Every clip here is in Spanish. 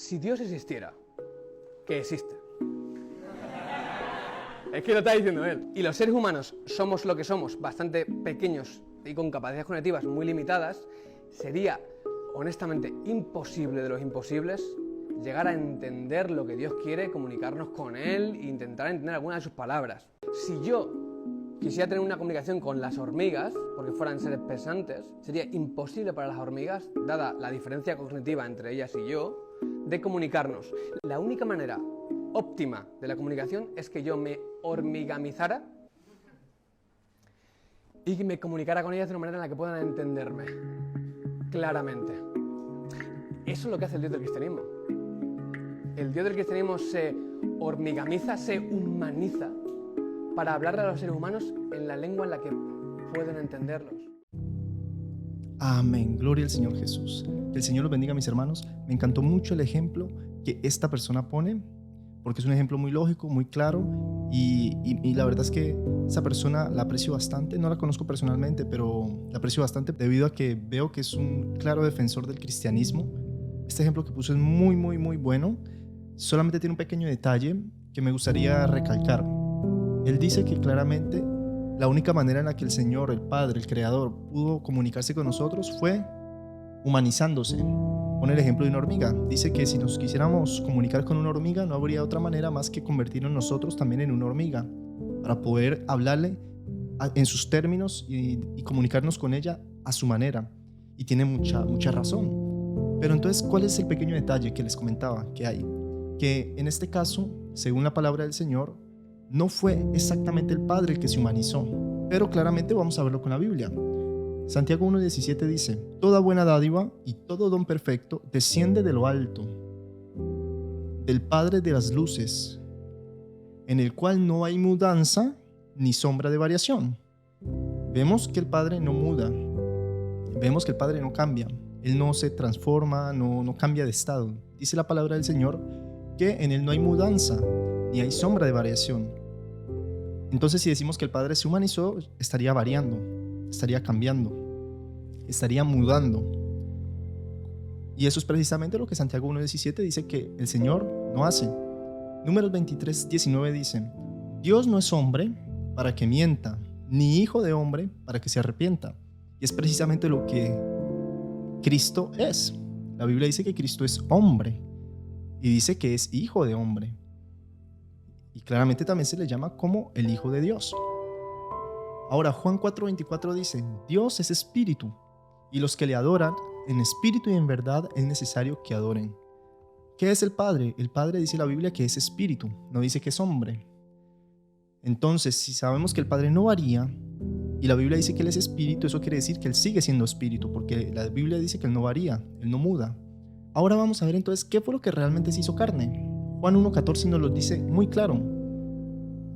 Si Dios existiera, que existe. Es que lo está diciendo él. Y los seres humanos somos lo que somos, bastante pequeños y con capacidades cognitivas muy limitadas, sería honestamente imposible de los imposibles llegar a entender lo que Dios quiere, comunicarnos con Él e intentar entender alguna de sus palabras. Si yo quisiera tener una comunicación con las hormigas, porque fueran seres pensantes, sería imposible para las hormigas, dada la diferencia cognitiva entre ellas y yo, de comunicarnos. La única manera óptima de la comunicación es que yo me hormigamizara y que me comunicara con ellas de una manera en la que puedan entenderme claramente. Eso es lo que hace el Dios del cristianismo. El Dios del cristianismo se hormigamiza, se humaniza para hablarle a los seres humanos en la lengua en la que pueden entenderlos. Amén, gloria al Señor Jesús. Que el Señor los bendiga, mis hermanos. Me encantó mucho el ejemplo que esta persona pone, porque es un ejemplo muy lógico, muy claro, y la verdad es que esa persona la aprecio bastante. No la conozco personalmente, pero la aprecio bastante debido a que veo que es un claro defensor del cristianismo. Este ejemplo que puso es muy, muy, muy bueno. Solamente tiene un pequeño detalle que me gustaría recalcar. Él dice que claramente la única manera en la que el Señor, el Padre, el Creador, pudo comunicarse con nosotros fue humanizándose. Pone el ejemplo de una hormiga. Dice que si nos quisiéramos comunicar con una hormiga, no habría otra manera más que convertirnos nosotros también en una hormiga, para poder hablarle en sus términos y comunicarnos con ella a su manera. Y tiene mucha razón. Pero entonces, ¿cuál es el pequeño detalle que les comentaba que hay? Que en este caso, según la palabra del Señor, no fue exactamente el Padre el que se humanizó, pero claramente vamos a verlo con la Biblia. Santiago 1:17 dice: toda buena dádiva y todo don perfecto desciende de lo alto, del Padre de las luces, en el cual no hay mudanza ni sombra de variación. Vemos que el Padre no muda, vemos que el Padre no cambia, Él no se transforma, no cambia de estado. Dice la palabra del Señor que en Él no hay mudanza ni hay sombra de variación. Entonces, si decimos que el Padre se humanizó, estaría variando, estaría cambiando, estaría mudando. Y eso es precisamente lo que Santiago 1:17 dice que el Señor no hace. Números 23:19 dice: Dios no es hombre para que mienta, ni hijo de hombre para que se arrepienta. Y es precisamente lo que Cristo es. La Biblia dice que Cristo es hombre y dice que es hijo de hombre. Y claramente también se le llama como el Hijo de Dios. Ahora, Juan 4:24 dice: Dios es espíritu, y los que le adoran en espíritu y en verdad es necesario que adoren. ¿Qué es el Padre? El Padre, dice la Biblia, que es espíritu, no dice que es hombre. Entonces, si sabemos que el Padre no varía, y la Biblia dice que Él es espíritu, eso quiere decir que Él sigue siendo espíritu, porque la Biblia dice que Él no varía, Él no muda. Ahora vamos a ver entonces qué fue lo que realmente se hizo carne. Juan 1:14 nos lo dice muy claro: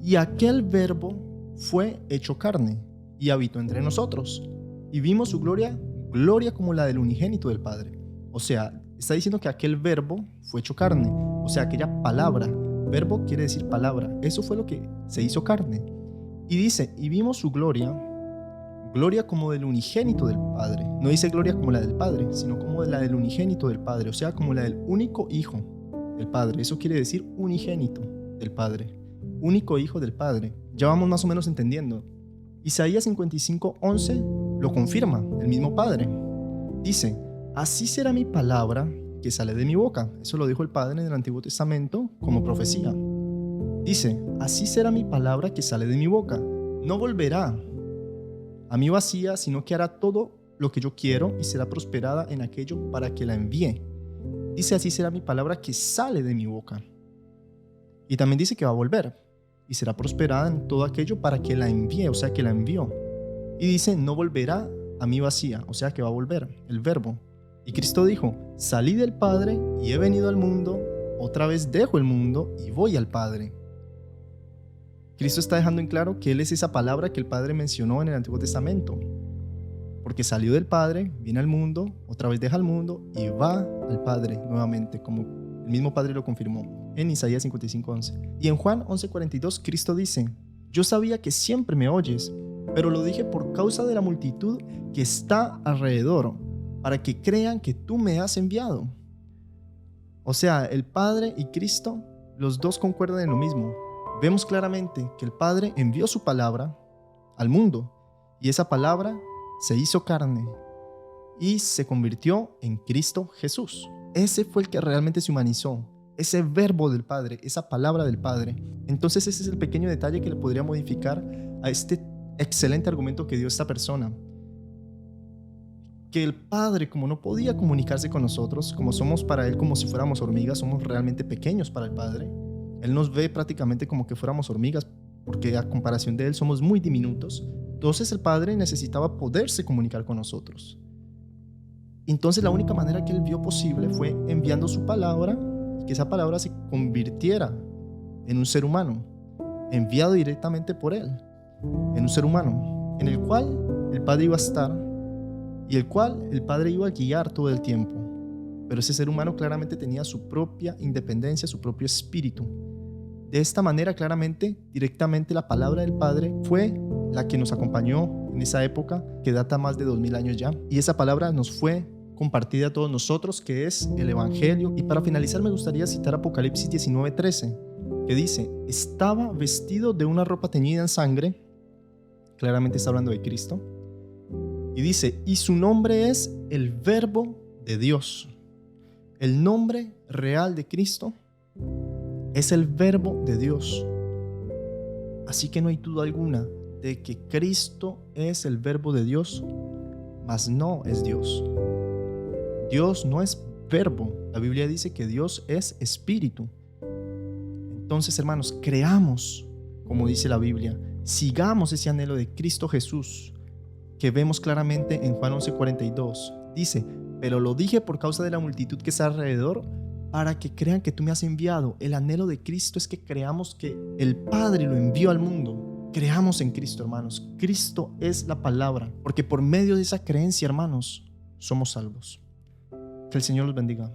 y aquel verbo fue hecho carne y habitó entre nosotros, y vimos su gloria como la del unigénito del Padre. O sea, está diciendo que aquel verbo fue hecho carne, o sea, aquella palabra. Verbo quiere decir palabra. Eso fue lo que se hizo carne. Y dice: y vimos su gloria como del unigénito del Padre. No dice gloria como la del Padre, sino como la del unigénito del Padre, o sea, como la del único Hijo del Padre. Eso quiere decir unigénito del Padre, único Hijo del Padre. Ya vamos más o menos entendiendo. Isaías 55:11 lo confirma, el mismo Padre. Dice: así será mi palabra que sale de mi boca. Eso lo dijo el Padre en el Antiguo Testamento como profecía. Dice: así será mi palabra que sale de mi boca. No volverá a mí vacía, sino que hará todo lo que yo quiero y será prosperada en aquello para que la envíe. Dice: así será mi palabra que sale de mi boca. Y también dice que va a volver y será prosperada en todo aquello para que la envíe, o sea, que la envió. Y dice: no volverá a mí vacía, o sea, que va a volver, el verbo. Y Cristo dijo: salí del Padre y he venido al mundo, otra vez dejo el mundo y voy al Padre. Cristo está dejando en claro que Él es esa palabra que el Padre mencionó en el Antiguo Testamento, porque salió del Padre, viene al mundo, otra vez deja el mundo y va al Padre nuevamente, como el mismo Padre lo confirmó en Isaías 55:11. Y en Juan 11:42 Cristo dice: yo sabía que siempre me oyes, pero lo dije por causa de la multitud que está alrededor, para que crean que tú me has enviado. O sea, el Padre y Cristo, los dos concuerdan en lo mismo. Vemos claramente que el Padre envió su palabra al mundo y esa palabra se hizo carne y se convirtió en Cristo Jesús. Ese fue el que realmente se humanizó, ese verbo del Padre, esa palabra del Padre. Entonces ese es el pequeño detalle que le podría modificar a este excelente argumento que dio esta persona. Que el Padre, como no podía comunicarse con nosotros, como somos para Él como si fuéramos hormigas, somos realmente pequeños para el Padre. Él nos ve prácticamente como que fuéramos hormigas, porque a comparación de Él somos muy diminutos. Entonces el Padre necesitaba poderse comunicar con nosotros. Entonces la única manera que Él vio posible fue enviando su palabra y que esa palabra se convirtiera en un ser humano, enviado directamente por Él, en un ser humano, en el cual el Padre iba a estar y el cual el Padre iba a guiar todo el tiempo. Pero ese ser humano claramente tenía su propia independencia, su propio espíritu. De esta manera, claramente, directamente la palabra del Padre fue la que nos acompañó en esa época, que data más de 2000 años ya. Y esa palabra nos fue compartida a todos nosotros, que es el Evangelio. Y para finalizar me gustaría citar Apocalipsis 19:13, que dice: estaba vestido de una ropa teñida en sangre. Claramente está hablando de Cristo. Y dice, y su nombre es el Verbo de Dios. El nombre real de Cristo es el Verbo de Dios. Así que no hay duda alguna de que Cristo es el Verbo de Dios, mas no es Dios. Dios no es verbo. La Biblia dice que Dios es espíritu. Entonces, hermanos, creamos, como dice la Biblia, sigamos ese anhelo de Cristo Jesús, que vemos claramente en Juan 11:42. Dice, pero lo dije por causa de la multitud que está alrededor, para que crean que tú me has enviado. El anhelo de Cristo es que creamos que el Padre lo envió al mundo. Creamos en Cristo, hermanos. Cristo es la palabra, porque por medio de esa creencia, hermanos, somos salvos. Que el Señor los bendiga.